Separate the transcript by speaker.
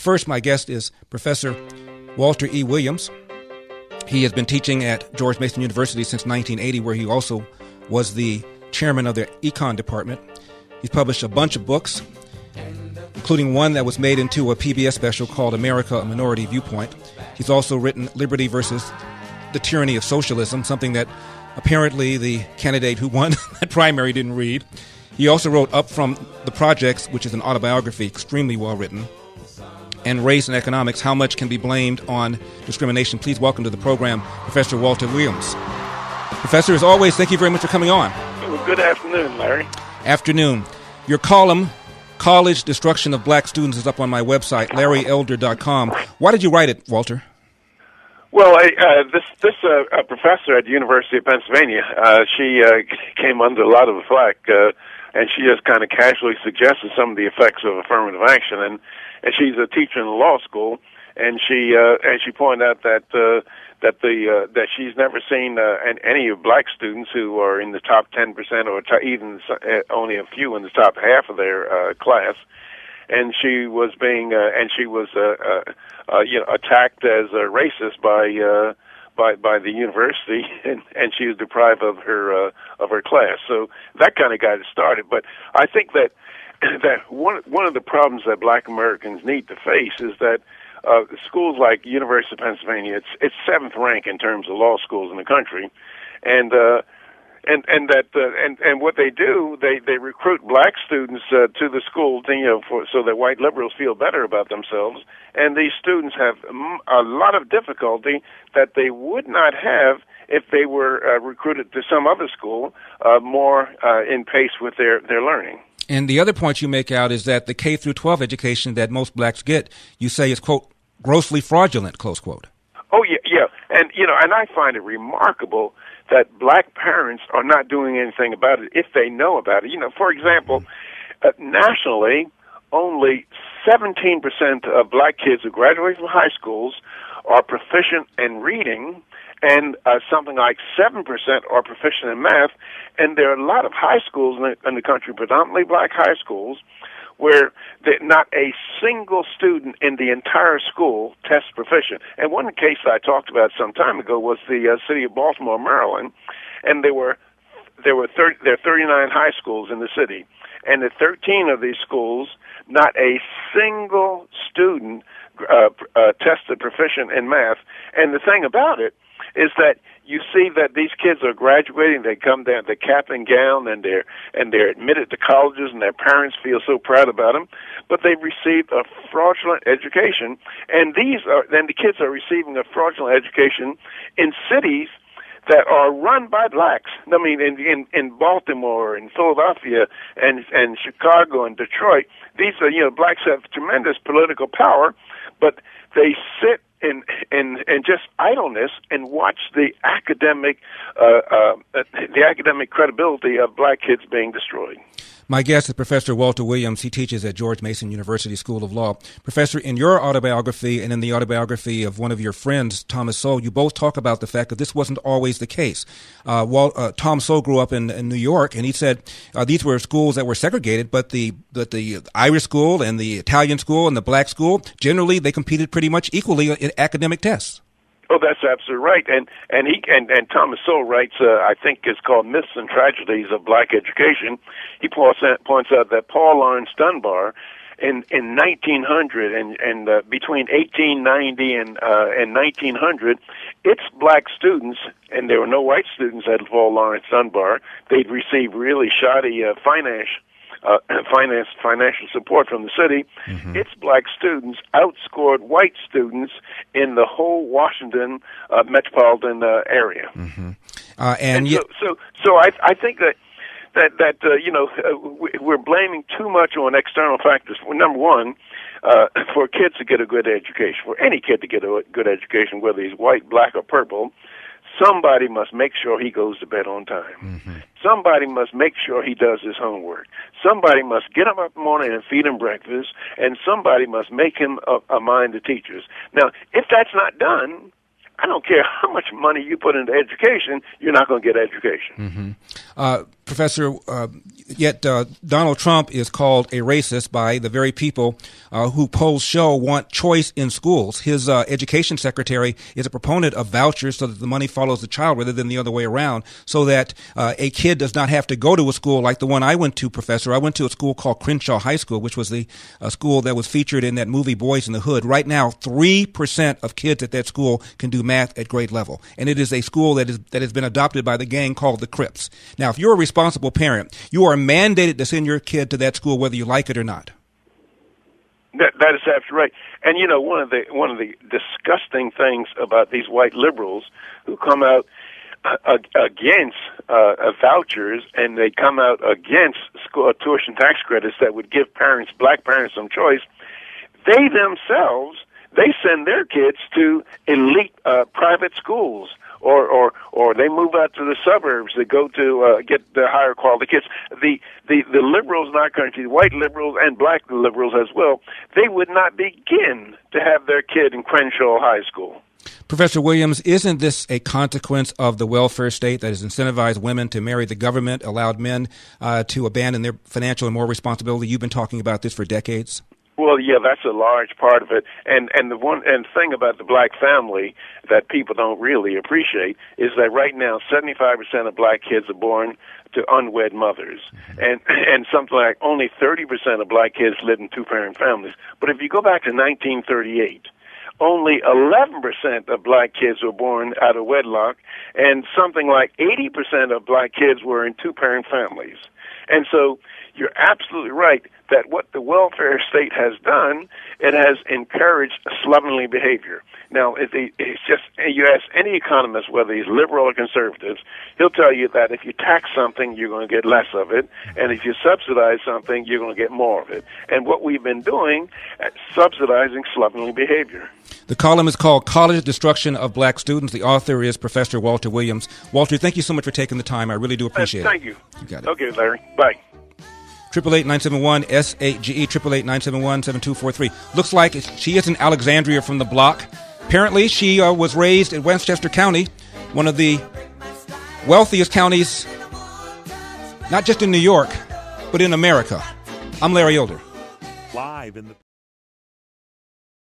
Speaker 1: first, my guest is Professor Walter E. Williams. He has been teaching at George Mason University since 1980, where he also was the chairman of their econ department. He's published a bunch of books, including one that was made into a PBS special called America, A Minority Viewpoint. He's also written Liberty versus the Tyranny of Socialism, something that apparently the candidate who won that primary didn't read. He also wrote Up From the Projects, which is an autobiography, extremely well written, and Race and Economics, How Much Can Be Blamed on Discrimination. Please welcome to the program Professor Walter Williams. Professor, as always, thank you very much for coming on.
Speaker 2: Well, good afternoon, Larry.
Speaker 1: Afternoon. Your column, College Destruction of Black Students, is up on my website, larryelder.com. Why did you write it, Walter?
Speaker 2: Well, this professor at the University of Pennsylvania, she came under a lot of the flack, and she just kind of casually suggested some of the effects of affirmative action. And she's a teacher in the law school, and she pointed out that she's never seen any of black students who are in the top 10% or even only a few in the top half of their class. And she was being attacked as a racist by the university, and she was deprived of her class. So that kind of got it started. But I think that one of the problems that black Americans need to face is that schools like University of Pennsylvania, it's seventh rank in terms of law schools in the country, and what they do, they recruit black students to the school, so that white liberals feel better about themselves, and these students have a lot of difficulty that they would not have if they were recruited to some other school more in pace with their learning.
Speaker 1: And the other point you make out is that the K through 12 education that most blacks get, you say is, quote, grossly fraudulent, close quote.
Speaker 2: Oh, yeah. And I find it remarkable that black parents are not doing anything about it if they know about it. For example, nationally, only 17% of black kids who graduate from high schools are proficient in reading, and something like 7% are proficient in math. And there are a lot of high schools in the country, predominantly black high schools, where not a single student in the entire school tests proficient. And one case I talked about some time ago was the city of Baltimore, Maryland, and there are 39 high schools in the city, and at 13 of these schools, not a single student tested proficient in math. And the thing about it is that you see that these kids are graduating, they come down, they're cap and gown, and they're admitted to colleges, and their parents feel so proud about them, but they've received a fraudulent education, and the kids are receiving a fraudulent education in cities that are run by blacks. I mean, in Baltimore and Philadelphia and Chicago and Detroit, these are, blacks have tremendous political power, but they sit in just idleness and watch the academic credibility of black kids being destroyed.
Speaker 1: My guest is Professor Walter Williams. He teaches at George Mason University School of Law. Professor, in your autobiography and in the autobiography of one of your friends, Thomas Sowell, you both talk about the fact that this wasn't always the case. Tom Sowell grew up in New York, and he said these were schools that were segregated, but the Irish school and the Italian school and the black school, generally they competed pretty much equally in academic tests.
Speaker 2: Oh, that's absolutely right. And Thomas Sowell writes, I think it's called Myths and Tragedies of Black Education. He points out that Paul Laurence Dunbar in 1900 and between 1890 and 1900, its black students, and there were no white students at Paul Laurence Dunbar, they'd receive really shoddy financial support from the city. Mm-hmm. Its black students outscored white students in the whole Washington metropolitan area. Mm-hmm. So I think that we're blaming too much on external factors. Number one, for kids to get a good education, for any kid to get a good education, whether he's white, black, or purple, somebody must make sure he goes to bed on time. Mm-hmm. Somebody must make sure he does his homework. Somebody must get him up in the morning and feed him breakfast, and somebody must make him a mind to teachers. Now, if that's not done, I don't care how much money you put into education, you're not going to get education.
Speaker 1: Mm-hmm. Professor, yet Donald Trump is called a racist by the very people who polls show want choice in schools. His education secretary is a proponent of vouchers so that the money follows the child rather than the other way around, so that a kid does not have to go to a school like the one I went to, Professor. I went to a school called Crenshaw High School, which was the school that was featured in that movie Boys in the Hood. Right now, 3% of kids at that school can do math at grade level, and it is a school that has been adopted by the gang called the Crips. Now, if you're a responsible parent, you are mandated to send your kid to that school whether you like it or not.
Speaker 2: That is absolutely right. And one of the disgusting things about these white liberals who come out against vouchers, and they come out against school tuition tax credits that would give black parents some choice, they themselves, they send their kids to elite private schools. Or they move out to the suburbs. They go to get the higher quality kids. The liberals in our country, the white liberals and black liberals as well, they would not begin to have their kid in Crenshaw High School.
Speaker 1: Professor Williams, isn't this a consequence of the welfare state that has incentivized women to marry the government, allowed men to abandon their financial and moral responsibility? You've been talking about this for decades.
Speaker 2: Well, yeah, that's a large part of it. And the thing about the black family that people don't really appreciate is that right now 75% of black kids are born to unwed mothers, and something like only 30% of black kids live in two-parent families. But if you go back to 1938, only 11% of black kids were born out of wedlock, and something like 80% of black kids were in two-parent families. And so you're absolutely right that what the welfare state has done, it has encouraged slovenly behavior. Now, it's just, you ask any economist, whether he's liberal or conservative, he'll tell you that if you tax something, you're going to get less of it, and if you subsidize something, you're going to get more of it. And what we've been doing, subsidizing slovenly behavior.
Speaker 1: The column is called College Destruction of Black Students. The author is Professor Walter Williams. Walter, thank you so much for taking the time. I really do appreciate it.
Speaker 2: Thank you.
Speaker 1: You got it.
Speaker 2: Okay, Larry. Bye.
Speaker 1: 888-971-SAGE, 888-971-7243. Looks like she is an Alexandria from the block. Apparently, she was raised in Westchester County, one of the wealthiest counties, not just in New York, but in America. I'm Larry Older.
Speaker 3: Live in the